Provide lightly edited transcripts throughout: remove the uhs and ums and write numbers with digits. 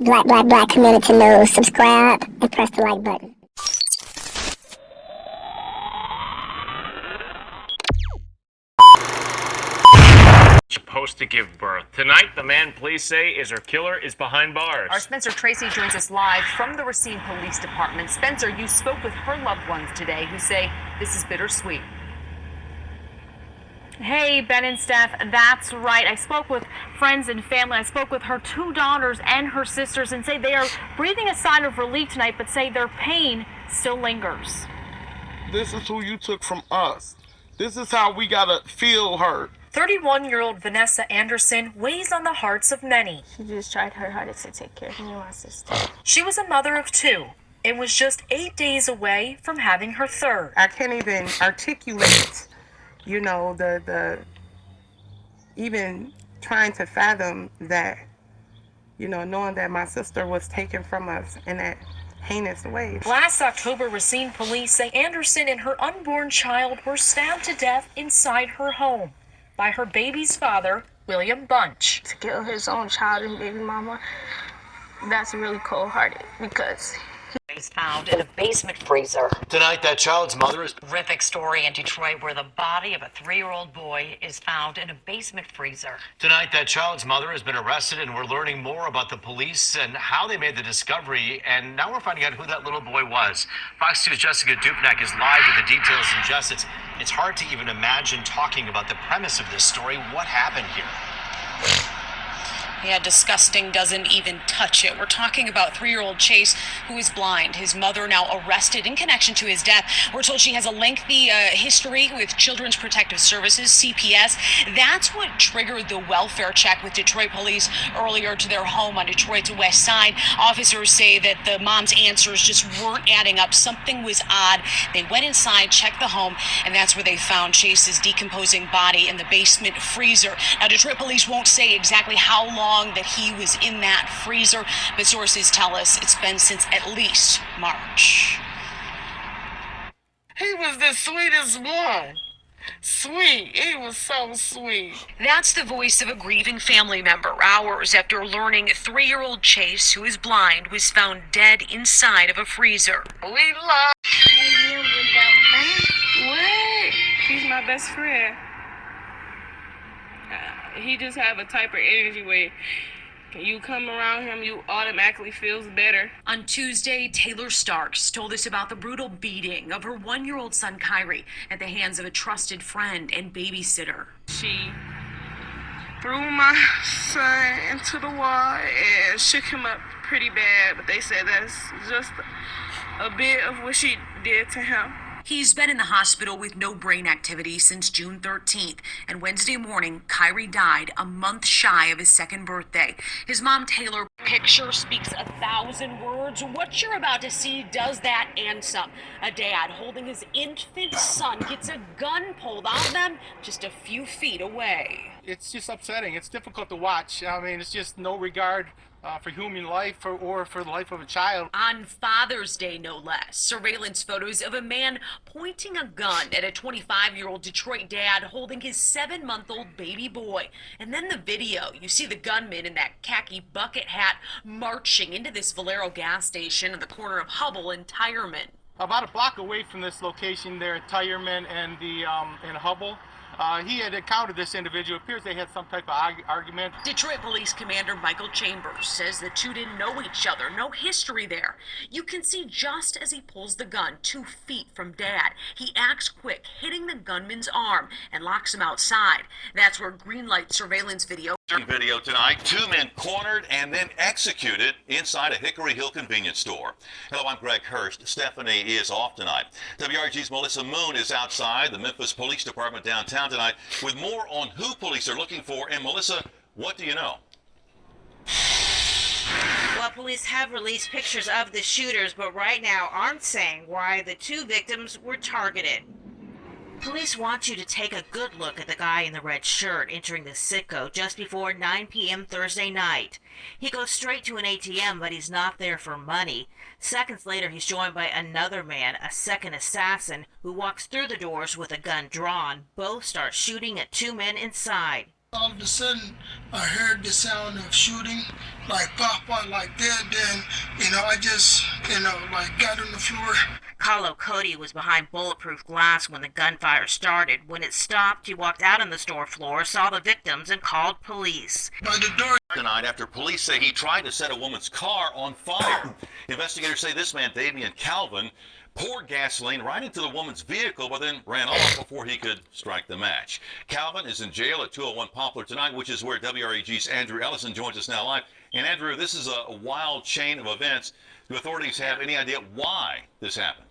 black community knows, subscribe and press the like button. Supposed to give birth. Tonight, the man police say is her killer is behind bars. Our Spencer Tracy joins us live from the Racine Police Department. Spencer, you spoke with her loved ones today who say this is bittersweet. Hey, Ben and Steph, that's right. I spoke with friends and family. I spoke with her two daughters and her sisters and say they are breathing a sigh of relief tonight, but say their pain still lingers. This is who you took from us. This is how we gotta feel hurt. 31-year-old Vanessa Anderson weighs on the hearts of many. She just tried her hardest to take care of me and my sister. She was a mother of two and was just 8 days away from having her third. I can't even articulate, the even trying to fathom that, knowing that my sister was taken from us in that heinous way. Last October, Racine police say Anderson and her unborn child were stabbed to death inside her home by her baby's father, William Bunch. To kill his own child and baby mama, that's really cold-hearted because is found in a basement freezer. Tonight, that child's mother is... Horrific story in Detroit where the body of a 3-year-old boy is found in a basement freezer. Tonight, that child's mother has been arrested, and we're learning more about the police and how they made the discovery, and now we're finding out who that little boy was. Fox 2's Jessica Dupnack is live with the details, and Jess, it's hard to even imagine talking about the premise of this story. What happened here? Yeah, disgusting doesn't even touch it. We're talking about 3-year-old Chase, who is blind. His mother now arrested in connection to his death. We're told she has a lengthy history with Children's Protective Services, CPS. That's what triggered the welfare check with Detroit police earlier to their home on Detroit's west side. Officers say that the mom's answers just weren't adding up. Something was odd. They went inside, checked the home, and that's where they found Chase's decomposing body in the basement freezer. Now, Detroit police won't say exactly how long that he was in that freezer, but sources tell us it's been since at least March. He was the sweetest one. Sweet. He was so sweet. That's the voice of a grieving family member hours after learning 3-year-old Chase, who is blind, was found dead inside of a freezer. We love. What? He's my best friend. He just have a type of energy where you come around him, you automatically feels better. On Tuesday, Taylor Starks told us about the brutal beating of her 1-year-old son, Kyrie, at the hands of a trusted friend and babysitter. She threw my son into the wall and shook him up pretty bad, but they said that's just a bit of what she did to him. He's been in the hospital with no brain activity since June 13th, and Wednesday morning, Kyrie died a month shy of his 2nd birthday. His mom, Taylor, picture speaks 1,000 words. What you're about to see does that and some. A dad holding his infant son gets a gun pulled on them just a few feet away. It's just upsetting. It's difficult to watch. I mean, it's just no regard for human life or for the life of a child. On Father's Day, no less, surveillance photos of a man pointing a gun at a 25-year-old Detroit dad holding his 7-month-old baby boy. And then the video, you see the gunman in that khaki bucket hat marching into this Valero gas station at the corner of Hubble and Tireman. About a block away from this location there at Tireman and Hubble, he had encountered this individual. It appears they had some type of argument. Detroit Police Commander Michael Chambers says the two didn't know each other, no history there. You can see just as he pulls the gun 2 feet from Dad, he acts quick, hitting the gunman's arm and locks him outside. That's where green light surveillance video tonight. 2 men cornered and then executed inside a Hickory Hill convenience store. Hello, I'm Greg Hurst. Stephanie is off tonight. WRG's Melissa Moon is outside the Memphis Police Department downtown tonight with more on who police are looking for. And Melissa, what do you know? Well, police have released pictures of the shooters, but right now aren't saying why the 2 victims were targeted. Police want you to take a good look at the guy in the red shirt entering the Citgo just before 9 p.m. Thursday night. He goes straight to an ATM, but he's not there for money. Seconds later, he's joined by another man, a second assassin, who walks through the doors with a gun drawn. Both start shooting at 2 men inside. All of a sudden, I heard the sound of shooting, like pop, like that. Then, I just, like got on the floor. Carlo Cody was behind bulletproof glass when the gunfire started. When it stopped, he walked out on the store floor, saw the victims, and called police. By the door. Tonight after police say he tried to set a woman's car on fire. Investigators say this man, Damian Calvin, poured gasoline right into the woman's vehicle but then ran off before he could strike the match. Calvin is in jail at 201 Poplar tonight, which is where WREG's Andrew Ellison joins us now live. And Andrew, this is a wild chain of events. Do authorities have any idea why this happened?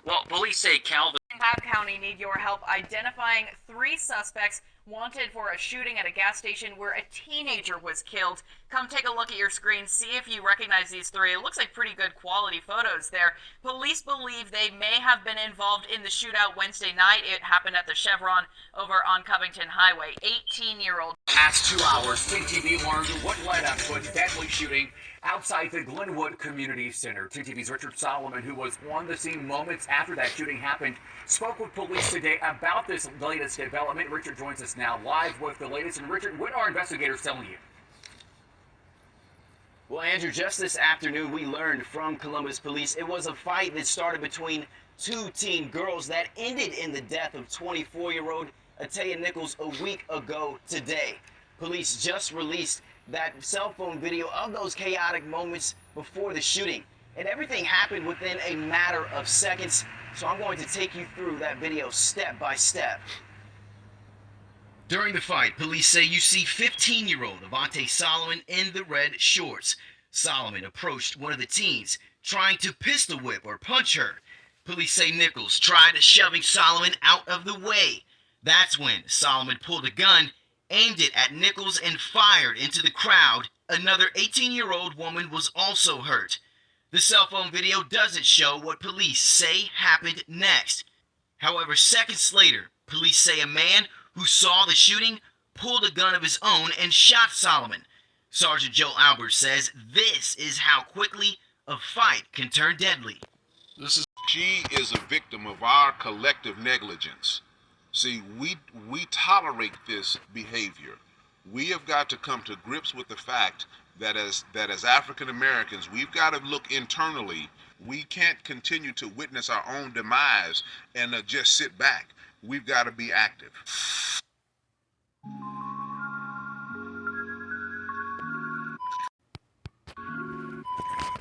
Well, police say Calvin. Cobb County need your help identifying 3 suspects wanted for a shooting at a gas station where a teenager was killed. Come take a look at your screen, see if you recognize these 3. It looks like pretty good quality photos there. Police believe they may have been involved in the shootout Wednesday night. It happened at the Chevron over on Covington Highway. 18-year-old. Past 2 hours, TTV learned what led up to a deadly shooting outside the Glenwood Community Center. TTV's Richard Solomon, who was on the scene moments after that shooting happened, spoke with police today about this latest development. Richard joins us now live with the latest. And Richard, what are investigators telling you? Well, Andrew, just this afternoon, we learned from Columbus Police it was a fight that started between 2 teen girls that ended in the death of 24-year-old Ataya Nichols a week ago today. Police just released that cell phone video of those chaotic moments before the shooting. And everything happened within a matter of seconds, so I'm going to take you through that video step by step. During the fight, police say you see 15-year-old Avante Solomon in the red shorts. Solomon approached one of the teens, trying to pistol whip or punch her. Police say Nichols tried shoving Solomon out of the way. That's when Solomon pulled a gun, aimed it at Nichols, and fired into the crowd. Another 18-year-old woman was also hurt. The cell phone video doesn't show what police say happened next. However, seconds later, police say a man who saw the shooting pulled a gun of his own and shot Solomon. Sergeant Joe Albert says this is how quickly a fight can turn deadly. She is a victim of our collective negligence. See, we tolerate this behavior. We have got to come to grips with the fact that as African Americans, we've got to look internally. We can't continue to witness our own demise and just sit back. We've got to be active.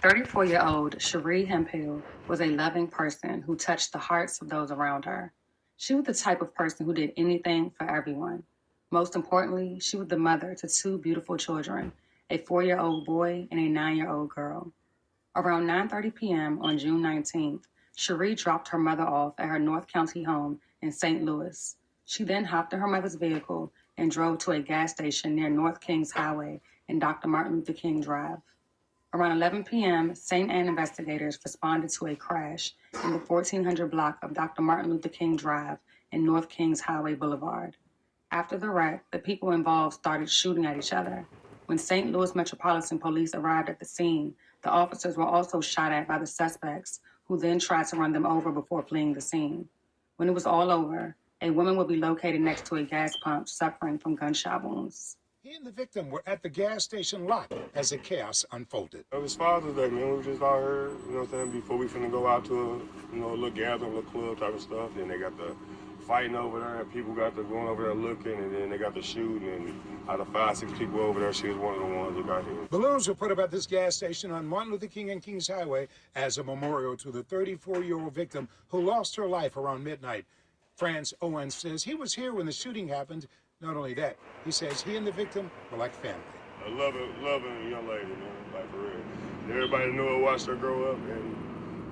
"34-year-old Cherie Hemphill was a loving person who touched the hearts of those around her. She was the type of person who did anything for everyone. Most importantly, she was the mother to 2 beautiful children, a 4-year-old boy and a 9-year-old girl. Around 9:30 p.m. on June 19th, Cherie dropped her mother off at her North County home in St. Louis. She then hopped in her mother's vehicle and drove to a gas station near North Kings Highway and Dr. Martin Luther King Drive. Around 11 p.m., St. Anne investigators responded to a crash in the 1400 block of Dr. Martin Luther King Drive and North Kings Highway Boulevard. After the wreck, the people involved started shooting at each other. When St. Louis Metropolitan Police arrived at the scene, the officers were also shot at by the suspects, who then tried to run them over before fleeing the scene. When it was all over, a woman would be located next to a gas pump suffering from gunshot wounds. He and the victim were at the gas station lot as the chaos unfolded. It was Father's Day, man. We were just out here, you know what I'm saying, before we finna go out to a little gathering, a little club type of stuff. Then they got the fighting over there, and people got the going over there looking, and then they got the shooting, and out of 5-6 people over there, she was one of the ones that got hit. Balloons were put up at this gas station on Martin Luther King and Kings Highway as a memorial to the 34-year-old victim who lost her life around midnight. France Owens says he was here when the shooting happened. Not only that, he says he and the victim were like family. A loving young lady, man, like for real. Everybody knew her, watched her grow up, and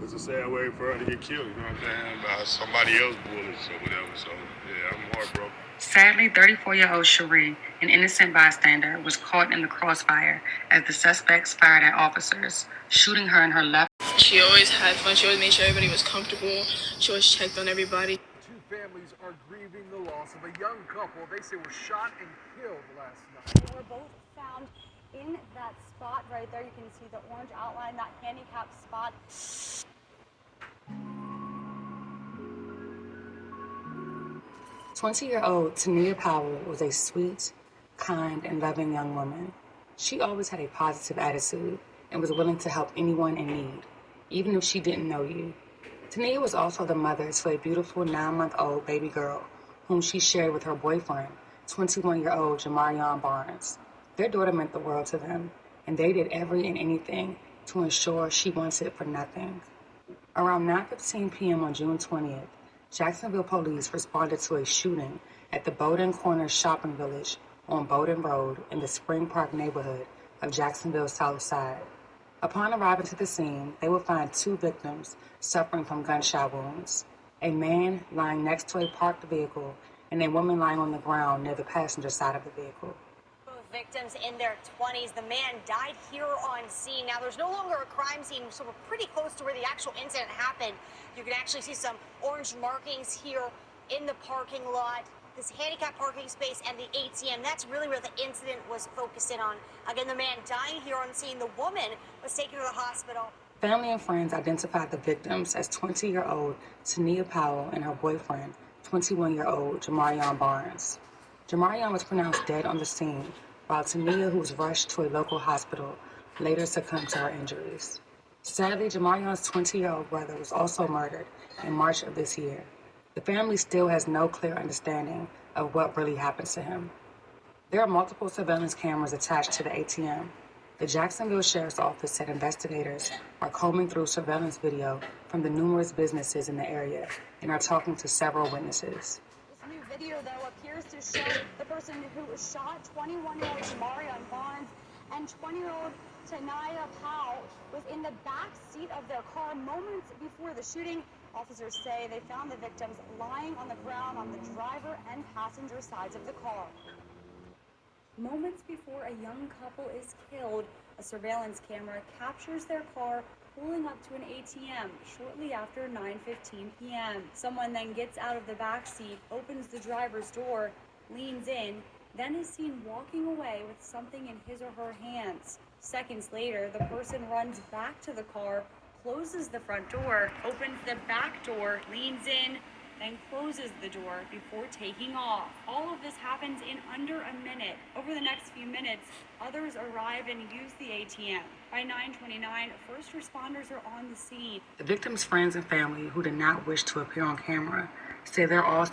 it's a sad way for her to get killed, you know what I'm saying, by somebody else's bullets or whatever. So, yeah, I'm heartbroken. Sadly, 34-year-old Cherie, an innocent bystander, was caught in the crossfire as the suspects fired at officers, shooting her in her left. She always had fun. She always made sure everybody was comfortable. She always checked on everybody. 2 families are grieving the loss of a young couple they say were shot and killed last night. They were both found in that spot right there. You can see the orange outline, that handicapped spot. 20-year-old Tania Powell was a sweet, kind, and loving young woman. She always had a positive attitude and was willing to help anyone in need, even if she didn't know you. Tania was also the mother to a beautiful 9-month-old baby girl whom she shared with her boyfriend, 21-year-old Jamarion Barnes. Their daughter meant the world to them, and they did every and anything to ensure she wanted for nothing. Around 9:15 p.m. on June 20th, Jacksonville police responded to a shooting at the Bowdoin Corners Shopping Village on Bowdoin Road in the Spring Park neighborhood of Jacksonville's South Side. Upon arriving to the scene, they would find 2 victims suffering from gunshot wounds, a man lying next to a parked vehicle and a woman lying on the ground near the passenger side of the vehicle. Both victims in their 20s. The man died here on scene. Now, there's no longer a crime scene, so we're pretty close to where the actual incident happened. You can actually see some orange markings here in the parking lot, this handicap parking space, and the ATM. That's really where the incident was focused in on. Again, the man dying here on scene. The woman was taken to the hospital. Family and friends identified the victims as 20-year-old Tania Powell and her boyfriend, 21-year-old Jamarion Barnes. Jamarion was pronounced dead on the scene, while Tania, who was rushed to a local hospital, later succumbed to her injuries. Sadly, Jamarion's 20-year-old brother was also murdered in March of this year. The family still has no clear understanding of what really happened to him. There are multiple surveillance cameras attached to the ATM. The Jacksonville Sheriff's Office said investigators are combing through surveillance video from the numerous businesses in the area and are talking to several witnesses. This new video, though, appears to show the person who was shot, 21-year-old Jamarion Barnes, and 20-year-old Tania Powell was in the back seat of their car moments before the shooting. Officers say they found the victims lying on the ground on the driver and passenger sides of the car. Moments before a young couple is killed, a surveillance camera captures their car pulling up to an ATM shortly after 9:15 p.m. Someone then gets out of the back seat, opens the driver's door, leans in, then is seen walking away with something in his or her hands. Seconds later, the person runs back to the car, closes the front door, opens the back door, leans in, then closes the door before taking off. All of this happens in under a minute. Over the next few minutes, others arrive and use the ATM. By 9:29, first responders are on the scene. The victims' friends and family who did not wish to appear on camera say they're all